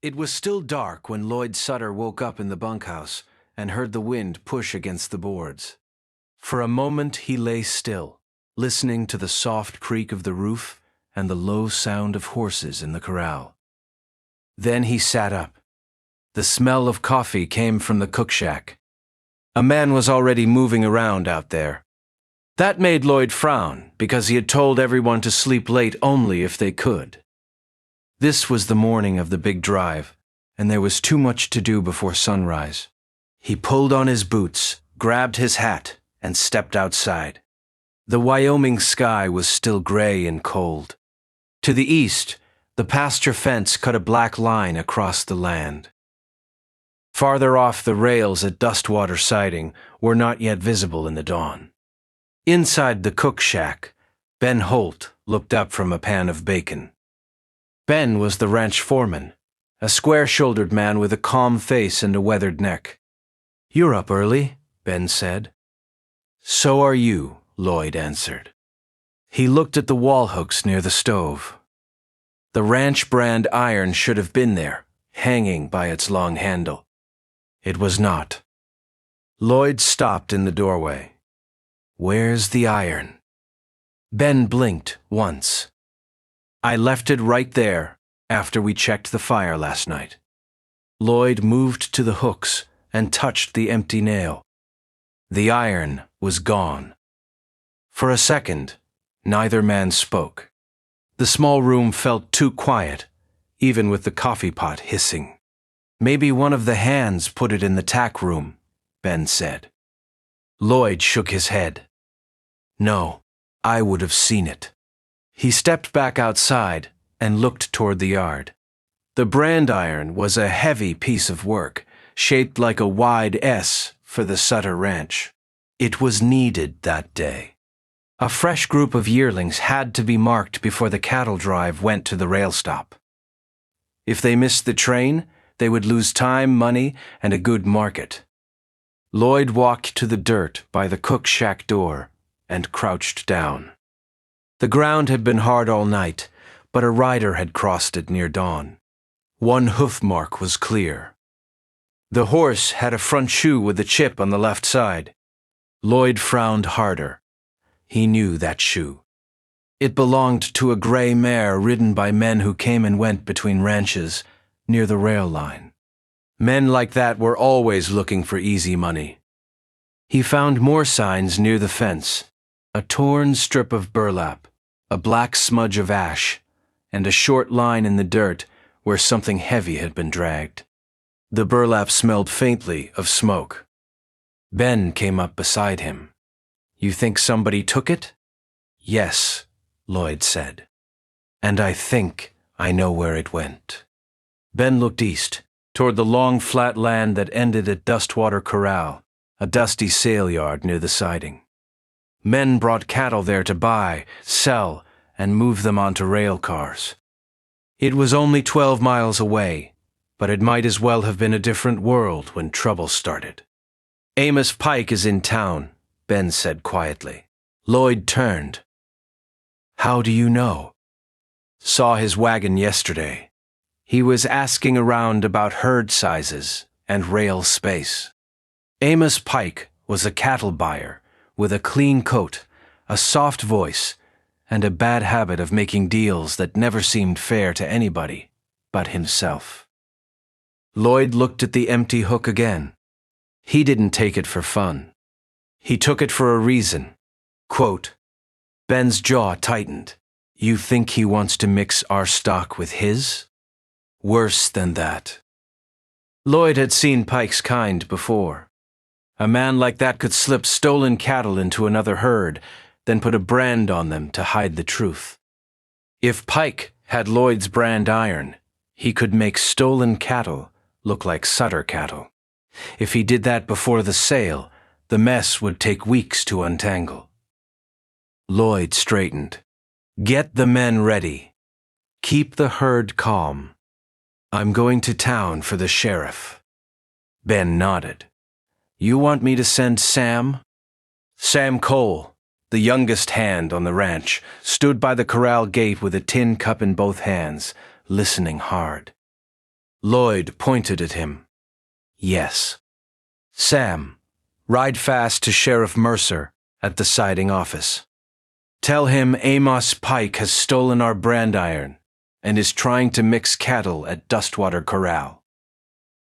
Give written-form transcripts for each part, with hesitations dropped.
It was still dark when Lloyd Sutter woke up in the bunkhouse and heard the wind push against the boards. For a moment he lay still, listening to the soft creak of the roof and the low sound of horses in the corral. Then he sat up. The smell of coffee came from the cook shack. A man was already moving around out there. That made Lloyd frown, because he had told everyone to sleep late only if they could. This was the morning of the big drive, and there was too much to do before sunrise. He pulled on his boots, grabbed his hat, and stepped outside. The Wyoming sky was still gray and cold. To the east, the pasture fence cut a black line across the land. Farther off, the rails at Dustwater siding were not yet visible in the dawn. Inside the cook shack, Ben Holt looked up from a pan of bacon. Ben was the ranch foreman, a square-shouldered man with a calm face and a weathered neck. "You're up early," Ben said. "So are you," Lloyd answered. He looked at the wall hooks near the stove. The ranch brand iron should have been there, hanging by its long handle. It was not. Lloyd stopped in the doorway. "Where's the iron?" Ben blinked once. "I left it right there after we checked the fire last night." Lloyd moved to the hooks and touched the empty nail. The iron was gone. For a second, neither man spoke. The small room felt too quiet, even with the coffee pot hissing. "Maybe one of the hands put it in the tack room," Ben said. Lloyd shook his head. "No, I would have seen it." He stepped back outside and looked toward the yard. The brand iron was a heavy piece of work, shaped like a wide S for the Sutter Ranch. It was needed that day. A fresh group of yearlings had to be marked before the cattle drive went to the rail stop. If they missed the train, they would lose time, money, and a good market. Lloyd walked to the dirt by the cook shack door and crouched down. The ground had been hard all night, but a rider had crossed it near dawn. One hoof mark was clear. The horse had a front shoe with a chip on the left side. Lloyd frowned harder. He knew that shoe. It belonged to a gray mare ridden by men who came and went between ranches near the rail line. Men like that were always looking for easy money. He found more signs near the fence: a torn strip of burlap, a black smudge of ash, and a short line in the dirt where something heavy had been dragged. The burlap smelled faintly of smoke. Ben came up beside him. "You think somebody took it?" "Yes," Lloyd said. "And I think I know where it went." Ben looked east, toward the long flat land that ended at Dustwater Corral, a dusty sale yard near the siding. Men brought cattle there to buy, sell, and move them onto rail cars. It was only 12 miles away, but it might as well have been a different world when trouble started. "Amos Pike is in town," Ben said quietly. Lloyd turned. "How do you know?" "Saw his wagon yesterday. He was asking around about herd sizes and rail space." Amos Pike was a cattle buyer with a clean coat, a soft voice, and a bad habit of making deals that never seemed fair to anybody but himself. Lloyd looked at the empty hook again. He didn't take it for fun. He took it for a reason. Quote, Ben's jaw tightened. "You think he wants to mix our stock with his?" "Worse than that." Lloyd had seen Pike's kind before. A man like that could slip stolen cattle into another herd, then put a brand on them to hide the truth. If Pike had Lloyd's brand iron, he could make stolen cattle look like Sutter cattle. If he did that before the sale, the mess would take weeks to untangle. Lloyd straightened. "Get the men ready. Keep the herd calm. I'm going to town for the sheriff." Ben nodded. "You want me to send Sam?" Sam Cole, the youngest hand on the ranch, stood by the corral gate with a tin cup in both hands, listening hard. Lloyd pointed at him. Yes. Sam, ride fast to Sheriff Mercer at the siding office. Tell him Amos Pike has stolen our brand iron and is trying to mix cattle at Dustwater Corral.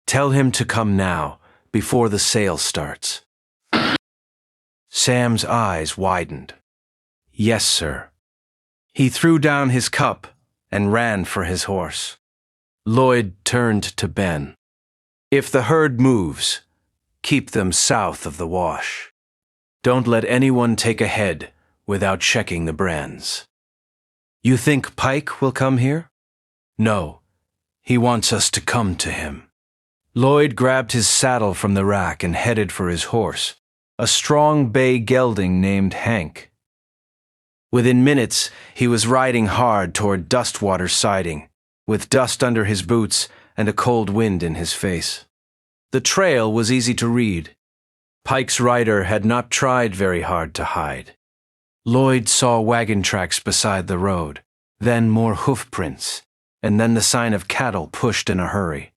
Tell him to come now, before the sale starts. Sam's eyes widened. Yes, sir. He threw down his cup and ran for his horse. Lloyd turned to Ben. If the herd moves, keep them south of the wash. Don't let anyone take a head without checking the brands. You think Pike will come here? No, he wants us to come to him. Lloyd grabbed his saddle from the rack and headed for his horse, a strong bay gelding named Hank. Within minutes, he was riding hard toward Dustwater siding, with dust under his boots and a cold wind in his face. The trail was easy to read. Pike's rider had not tried very hard to hide. Lloyd saw wagon tracks beside the road, then more hoof prints, and then the sign of cattle pushed in a hurry.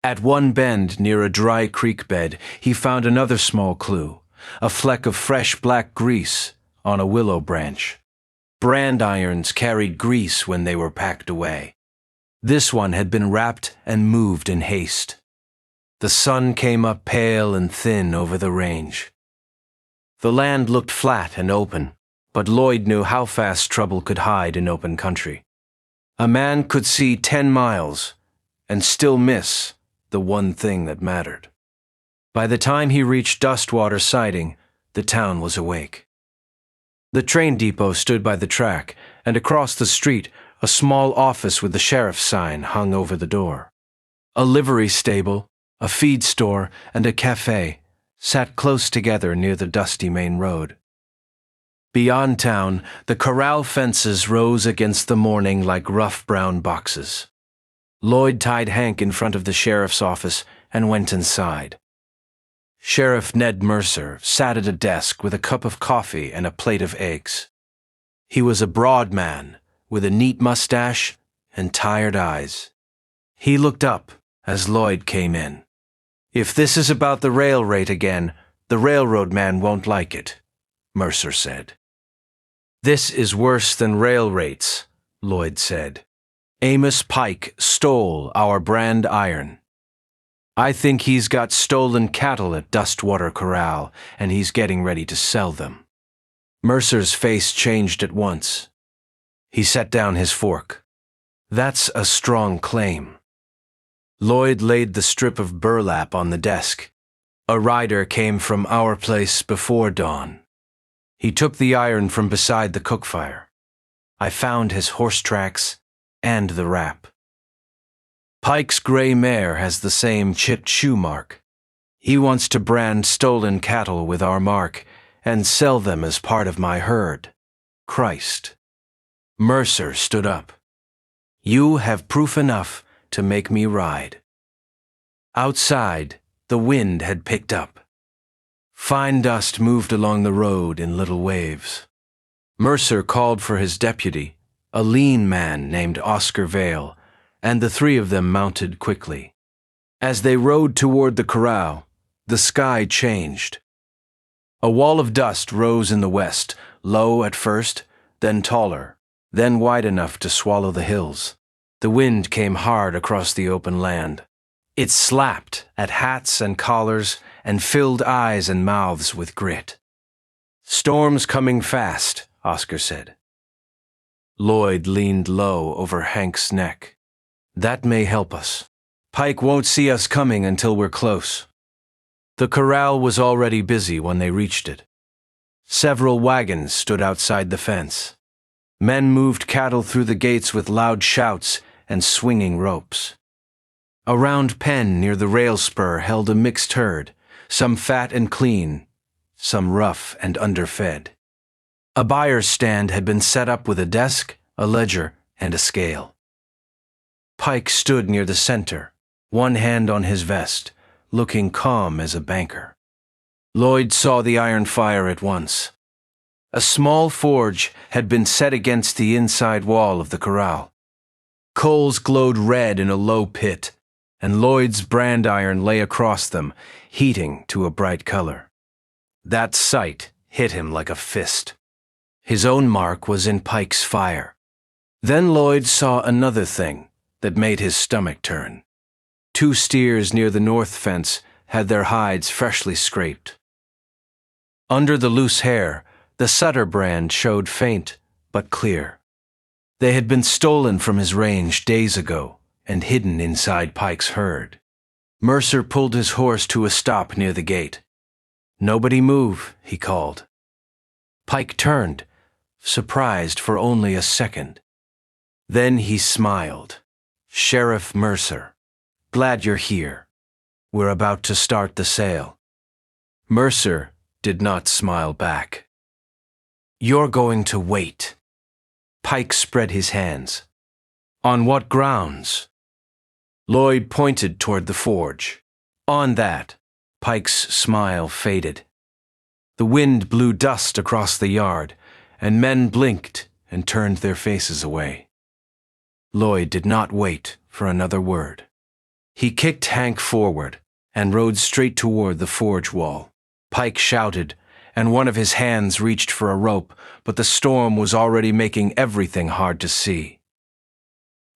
At one bend near a dry creek bed, he found another small clue, a fleck of fresh black grease on a willow branch. Brand irons carried grease when they were packed away. This one had been wrapped and moved in haste. The sun came up pale and thin over the range. The land looked flat and open, but Lloyd knew how fast trouble could hide in open country. A man could see 10 miles and still miss the one thing that mattered. By the time he reached Dustwater siding, the town was awake. The train depot stood by the track, and across the street, a small office with the sheriff's sign hung over the door. A livery stable, a feed store, and a cafe sat close together near the dusty main road. Beyond town, the corral fences rose against the morning like rough brown boxes. Lloyd tied Hank in front of the sheriff's office and went inside. Sheriff Ned Mercer sat at a desk with a cup of coffee and a plate of eggs. He was a broad man with a neat mustache and tired eyes. He looked up as Lloyd came in. If this is about the rail rate again, the railroad man won't like it, Mercer said. This is worse than rail rates, Lloyd said. Amos Pike stole our brand iron. I think he's got stolen cattle at Dustwater Corral, and he's getting ready to sell them. Mercer's face changed at once. He set down his fork. That's a strong claim. Lloyd laid the strip of burlap on the desk. A rider came from our place before dawn. He took the iron from beside the cook fire. I found his horse tracks and the wrap. Pike's gray mare has the same chipped shoe mark. He wants to brand stolen cattle with our mark and sell them as part of my herd. Christ. Mercer stood up. You have proof enough to make me ride. Outside, the wind had picked up. Fine dust moved along the road in little waves. Mercer called for his deputy, a lean man named Oscar Vale, and the three of them mounted quickly. As they rode toward the corral, the sky changed. A wall of dust rose in the west, low at first, then taller, then wide enough to swallow the hills. The wind came hard across the open land. It slapped at hats and collars and filled eyes and mouths with grit. Storm's coming fast, Oscar said. Lloyd leaned low over Hank's neck. That may help us. Pike won't see us coming until we're close. The corral was already busy when they reached it. Several wagons stood outside the fence. Men moved cattle through the gates with loud shouts and swinging ropes. A round pen near the rail spur held a mixed herd, some fat and clean, some rough and underfed. A buyer's stand had been set up with a desk, a ledger, and a scale. Pike stood near the center, one hand on his vest, looking calm as a banker. Lloyd saw the iron fire at once. A small forge had been set against the inside wall of the corral. coals glowed red in a low pit, and Lloyd's brand iron lay across them, heating to a bright color. That sight hit him like a fist. His own mark was in Pike's fire. Then Lloyd saw another thing that made his stomach turn. 2 steers near the north fence had their hides freshly scraped. Under the loose hair, the Sutter brand showed faint but clear. They had been stolen from his range days ago and hidden inside Pike's herd. Mercer pulled his horse to a stop near the gate. "Nobody move," he called. Pike turned, surprised for only a second. Then he smiled. "Sheriff Mercer, glad you're here. We're about to start the sale." Mercer did not smile back. "You're going to wait." Pike spread his hands. "On what grounds?" Lloyd pointed toward the forge. "On that." Pike's smile faded. The wind blew dust across the yard, and men blinked and turned their faces away. Lloyd did not wait for another word. He kicked Hank forward and rode straight toward the forge wall. Pike shouted, and one of his hands reached for a rope, but the storm was already making everything hard to see.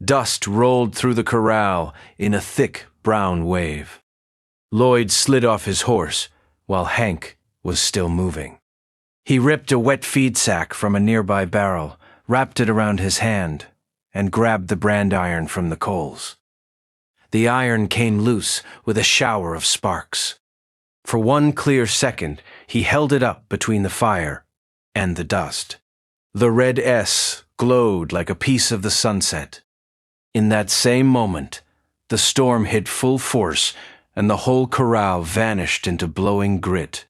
Dust rolled through the corral in a thick brown wave. Lloyd slid off his horse, while Hank was still moving. He ripped a wet feed sack from a nearby barrel, wrapped it around his hand, and grabbed the brand iron from the coals. The iron came loose with a shower of sparks. For one clear second, he held it up between the fire and the dust. The red S glowed like a piece of the sunset. In that same moment, the storm hit full force, and the whole corral vanished into blowing grit.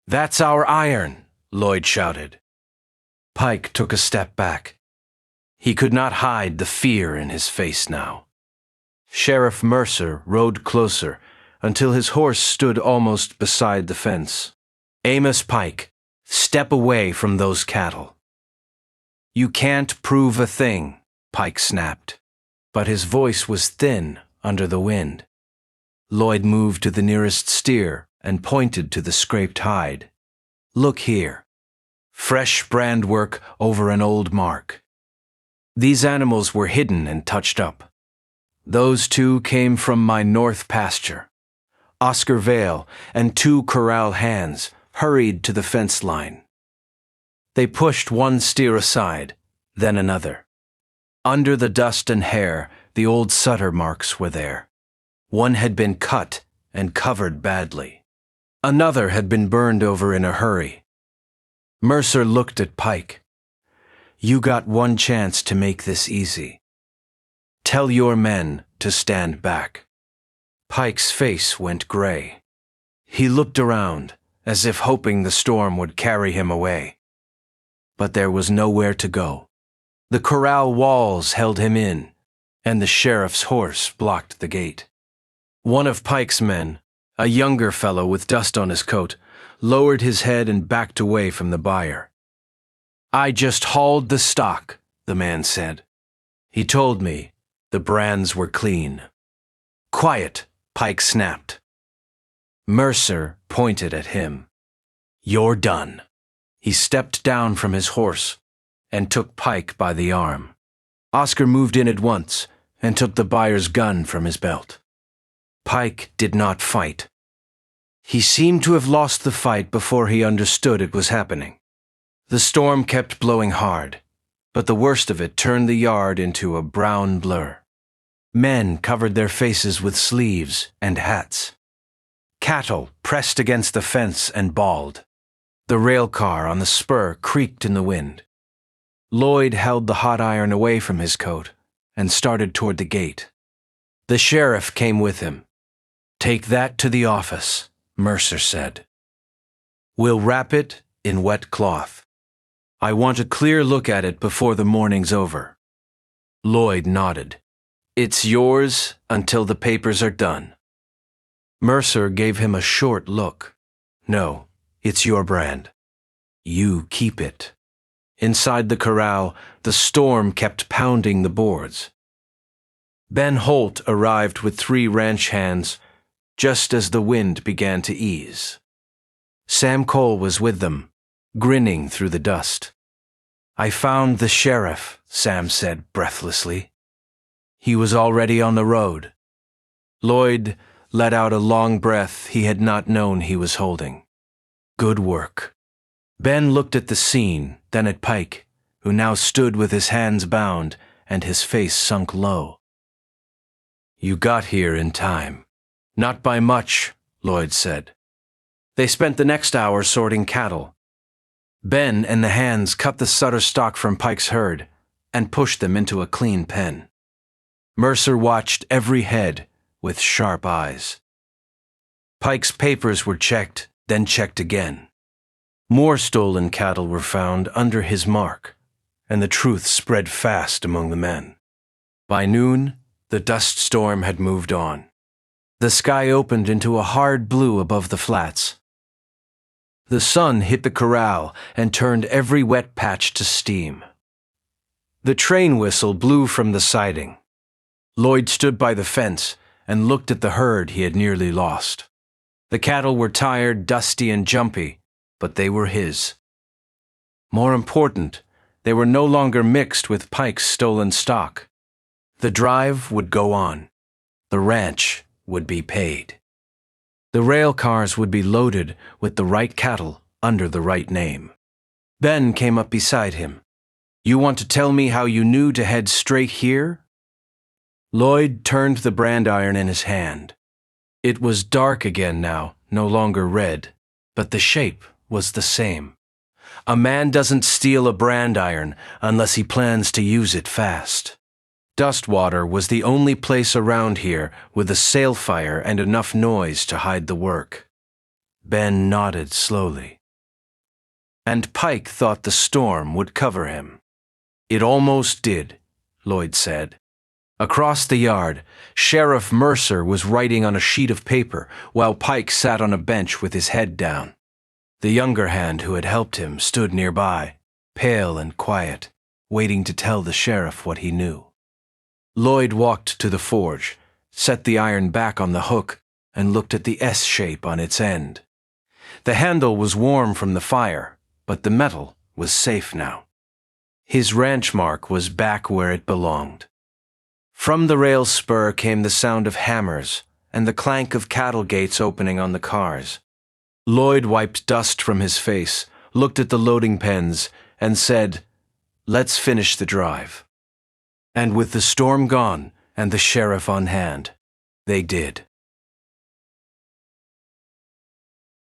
"That's our iron!" Lloyd shouted. Pike took a step back. He could not hide the fear in his face now. Sheriff Mercer rode closer until his horse stood almost beside the fence. "Amos Pike, step away from those cattle." "You can't prove a thing," Pike snapped, but his voice was thin under the wind. Lloyd moved to the nearest steer and pointed to the scraped hide. "Look here. Fresh brand work over an old mark. These animals were hidden and touched up. Those 2 came from my north pasture. Oscar Vale and 2 corral hands hurried to the fence line. They pushed one steer aside, then another. Under the dust and hair, the old Sutter marks were there. One had been cut and covered badly. Another had been burned over in a hurry." Mercer looked at Pike. "You got one chance to make this easy. Tell your men to stand back." Pike's face went gray. He looked around, as if hoping the storm would carry him away. But there was nowhere to go. The corral walls held him in, and the sheriff's horse blocked the gate. One of Pike's men, a younger fellow with dust on his coat, lowered his head and backed away from the buyer. "I just hauled the stock," the man said. "He told me the brands were clean." "Quiet," Pike snapped. Mercer pointed at him. "You're done." He stepped down from his horse and took Pike by the arm. Oscar moved in at once and took the buyer's gun from his belt. Pike did not fight. He seemed to have lost the fight before he understood it was happening. The storm kept blowing hard, but the worst of it turned the yard into a brown blur. Men covered their faces with sleeves and hats. Cattle pressed against the fence and bawled. The rail car on the spur creaked in the wind. Lloyd held the hot iron away from his coat and started toward the gate. The sheriff came with him. "Take that to the office," Mercer said. "We'll wrap it in wet cloth. I want a clear look at it before the morning's over." Lloyd nodded. "It's yours until the papers are done." Mercer gave him a short look. "No, it's your brand. You keep it." Inside the corral, the storm kept pounding the boards. Ben Holt arrived with 3 ranch hands just as the wind began to ease. Sam Cole was with them, grinning through the dust. "I found the sheriff," Sam said breathlessly. He was already on the road. Lloyd let out a long breath he had not known he was holding. Good work. Ben looked at the scene, then at Pike, who now stood with his hands bound and his face sunk low. "You got here in time." "Not by much," Lloyd said. They spent the next hour sorting cattle. Ben and the hands cut the Sutter stock from Pike's herd and pushed them into a clean pen. Mercer watched every head with sharp eyes. Pike's papers were checked, then checked again. More stolen cattle were found under his mark, and the truth spread fast among the men. By noon, the dust storm had moved on. The sky opened into a hard blue above the flats. The sun hit the corral and turned every wet patch to steam. The train whistle blew from the siding. Lloyd stood by the fence and looked at the herd he had nearly lost. The cattle were tired, dusty, and jumpy, but they were his. More important, they were no longer mixed with Pike's stolen stock. The drive would go on. The ranch would be paid. The rail cars would be loaded with the right cattle under the right name. Ben came up beside him. "You want to tell me how you knew to head straight here?" Lloyd turned the brand iron in his hand. It was dark again now, no longer red, but the shape was the same. A man doesn't steal a brand iron unless he plans to use it fast. Dustwater was the only place around here with a sail fire and enough noise to hide the work. Ben nodded slowly. And Pike thought the storm would cover him. It almost did, Lloyd said. Across the yard, Sheriff Mercer was writing on a sheet of paper while Pike sat on a bench with his head down. The younger hand who had helped him stood nearby, pale and quiet, waiting to tell the sheriff what he knew. Lloyd walked to the forge, set the iron back on the hook, and looked at the S shape on its end. The handle was warm from the fire, but the metal was safe now. His ranch mark was back where it belonged. From the rail spur came the sound of hammers and the clank of cattle gates opening on the cars. Lloyd wiped dust from his face, looked at the loading pens, and said, "Let's finish the drive." And with the storm gone and the sheriff on hand, they did.